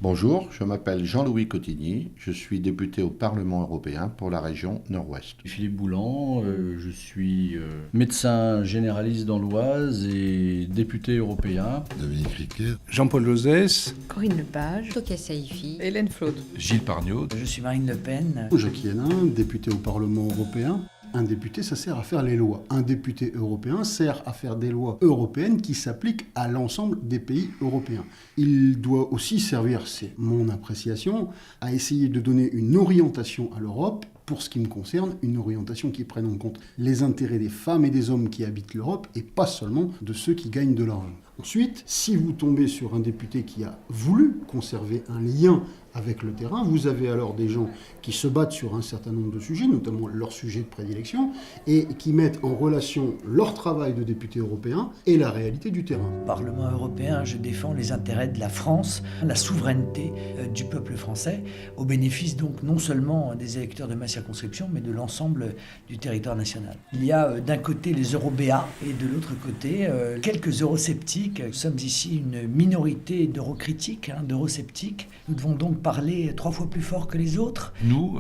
Bonjour, je m'appelle Jean-Louis Cotigny, je suis député au Parlement européen pour la région Nord-Ouest. Philippe Boulan, je suis médecin généraliste dans l'Oise et député européen. Dominique Riquet. Jean-Paul Josès. Corinne Lepage. Tokia Saifi. Hélène Flaude. Gilles Pargnot. Je suis Marine Le Pen. Jacques Hénin, député au Parlement européen. Un député, ça sert à faire les lois. Un député européen sert à faire des lois européennes qui s'appliquent à l'ensemble des pays européens. Il doit aussi servir, c'est mon appréciation, à essayer de donner une orientation à l'Europe, pour ce qui me concerne, une orientation qui prenne en compte les intérêts des femmes et des hommes qui habitent l'Europe et pas seulement de ceux qui gagnent de l'argent. Ensuite, si vous tombez sur un député qui a voulu conserver un lien avec le terrain, vous avez alors des gens qui se battent sur un certain nombre de sujets, notamment leur sujet de prédilection, et qui mettent en relation leur travail de député européen et la réalité du terrain. Au Parlement européen, je défends les intérêts de la France, la souveraineté du peuple français, au bénéfice donc non seulement des électeurs de ma circonscription, mais de l'ensemble du territoire national. Il y a d'un côté les eurobéats et de l'autre côté quelques eurosceptiques. Nous sommes ici une minorité d'eurocritiques, d'eurosceptiques. Nous devons donc parler 3 fois plus fort que les autres. Nous,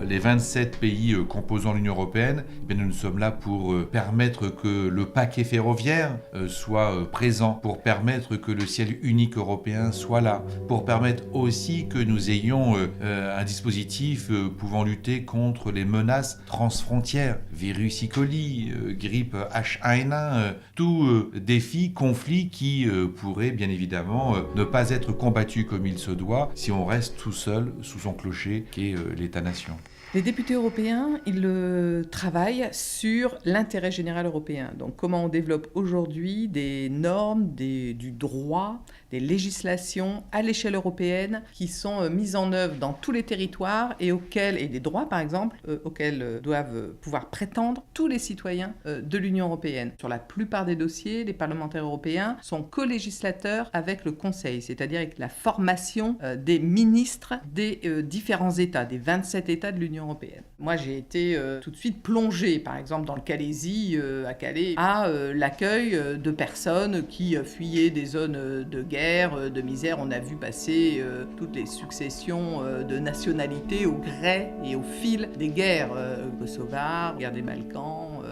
les 27 pays composant l'Union européenne, nous sommes là pour permettre que le paquet ferroviaire soit présent, pour permettre que le ciel unique européen soit là, pour permettre aussi que nous ayons un dispositif pouvant lutter contre les menaces transfrontières, virus E. coli, grippe H1N1, tout défi, conflit qui pourrait bien évidemment ne pas être combattu comme il se doit si on reste tout seul sous son clocher qu'est l'État-nation. Les députés européens, ils travaillent sur l'intérêt général européen. Donc comment on développe aujourd'hui des normes, du droit, des législations à l'échelle européenne qui sont mises en œuvre dans tous les territoires et des droits par exemple, auxquels doivent pouvoir prétendre tous les citoyens de l'Union européenne. Sur la plupart des dossiers, les parlementaires européens sont co-législateurs avec le Conseil, c'est-à-dire avec la formation des ministres des différents États, des 27 États de l'Union européenne. Moi, j'ai été tout de suite plongée, par exemple, dans le Calaisis, à Calais, à l'accueil de personnes qui fuyaient des zones de guerre, de misère. On a vu passer toutes les successions de nationalités au gré et au fil des guerres kosovares, guerre des Balkans,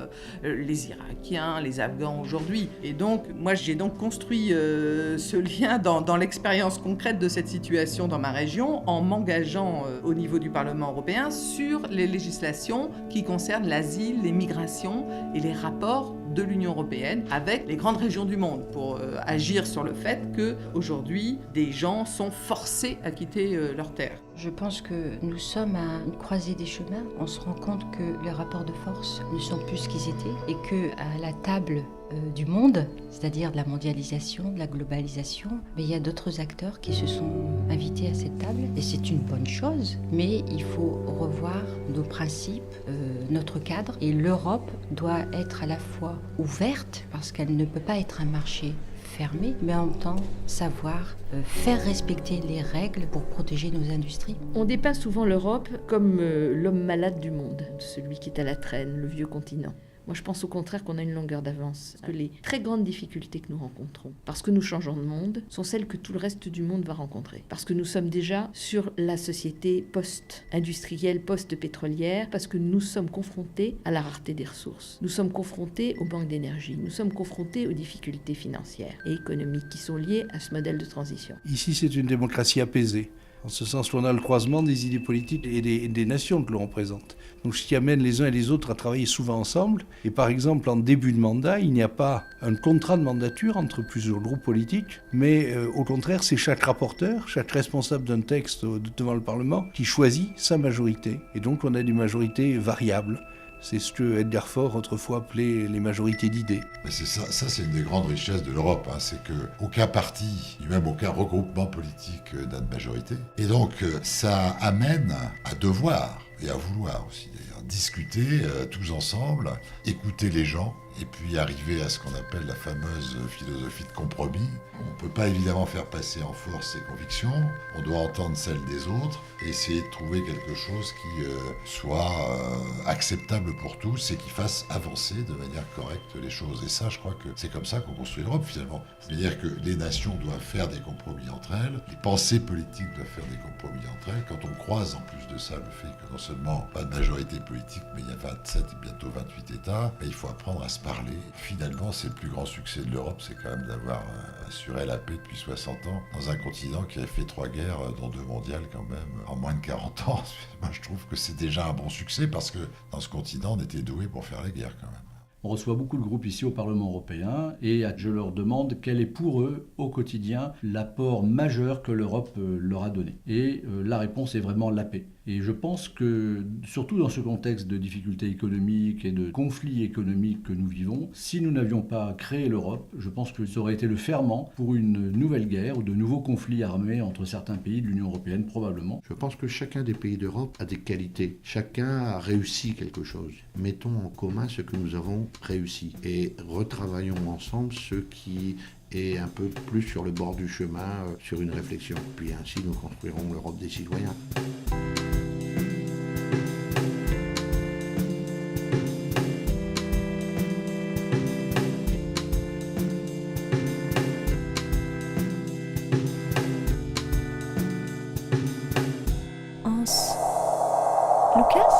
les Irakiens, les Afghans aujourd'hui. Et donc, moi, j'ai donc construit ce lien dans l'expérience concrète de cette situation dans ma région, en m'engageant au niveau du Parlement européen sur les législations qui concernent l'asile, les migrations et les rapports de l'Union européenne avec les grandes régions du monde pour agir sur le fait qu'aujourd'hui, des gens sont forcés à quitter leur terre. Je pense que nous sommes à une croisée des chemins. On se rend compte que les rapports de force ne sont plus ce qu'ils étaient et qu'à la table du monde, c'est-à-dire de la mondialisation, de la globalisation, mais il y a d'autres acteurs qui se sont invités à cette table et c'est une bonne chose, mais il faut revoir nos principes, notre cadre, et l'Europe doit être à la fois ouverte parce qu'elle ne peut pas être un marché fermé, mais en même temps savoir faire respecter les règles pour protéger nos industries. On dépeint souvent l'Europe comme l'homme malade du monde, celui qui est à la traîne, le vieux continent. Moi, je pense au contraire qu'on a une longueur d'avance, que les très grandes difficultés que nous rencontrons, parce que nous changeons de monde, sont celles que tout le reste du monde va rencontrer. Parce que nous sommes déjà sur la société post-industrielle, post-pétrolière, parce que nous sommes confrontés à la rareté des ressources. Nous sommes confrontés au manque d'énergie. Nous sommes confrontés aux difficultés financières et économiques qui sont liées à ce modèle de transition. Ici, c'est une démocratie apaisée. En ce sens, on a le croisement des idées politiques et des nations que l'on représente. Donc, ce qui amène les uns et les autres à travailler souvent ensemble. Et par exemple, en début de mandat, il n'y a pas un contrat de mandature entre plusieurs groupes politiques, mais au contraire, c'est chaque rapporteur, chaque responsable d'un texte devant le Parlement qui choisit sa majorité. Et donc, on a des majorités variables. C'est ce que Edgar Faure autrefois appelait les majorités d'idées. Mais c'est ça c'est une des grandes richesses de l'Europe, c'est qu'aucun parti, ni même aucun regroupement politique n'a de majorité. Et donc ça amène à devoir, et à vouloir aussi d'ailleurs, discuter tous ensemble, écouter les gens, et puis arriver à ce qu'on appelle la fameuse philosophie de compromis. On ne peut pas évidemment faire passer en force ses convictions, on doit entendre celles des autres, et essayer de trouver quelque chose qui soit acceptable pour tous et qui fasse avancer de manière correcte les choses. Et ça, je crois que c'est comme ça qu'on construit l'Europe finalement. C'est-à-dire que les nations doivent faire des compromis entre elles, les pensées politiques doivent faire des compromis entre elles. Quand on croise en plus de ça le fait que non seulement pas de majorité politique, mais il y a 27 et bientôt 28 États, il faut apprendre à se parler. Finalement, c'est le plus grand succès de l'Europe, c'est quand même d'avoir assuré la paix depuis 60 ans dans un continent qui a fait 3 guerres, dont 2 mondiales quand même, en moins de 40 ans. Moi, je trouve que c'est déjà un bon succès parce que dans ce continent, on était doué pour faire la guerre quand même. On reçoit beaucoup de groupes ici au Parlement européen et je leur demande quel est pour eux, au quotidien, l'apport majeur que l'Europe leur a donné. Et la réponse est vraiment la paix. Et je pense que, surtout dans ce contexte de difficultés économiques et de conflits économiques que nous vivons, si nous n'avions pas créé l'Europe, je pense que ça aurait été le ferment pour une nouvelle guerre ou de nouveaux conflits armés entre certains pays de l'Union européenne, probablement. Je pense que chacun des pays d'Europe a des qualités. Chacun a réussi quelque chose. Mettons en commun ce que nous avons réussi et retravaillons ensemble ce qui est un peu plus sur le bord du chemin, sur une réflexion. Puis ainsi, nous construirons l'Europe des citoyens. Lucas?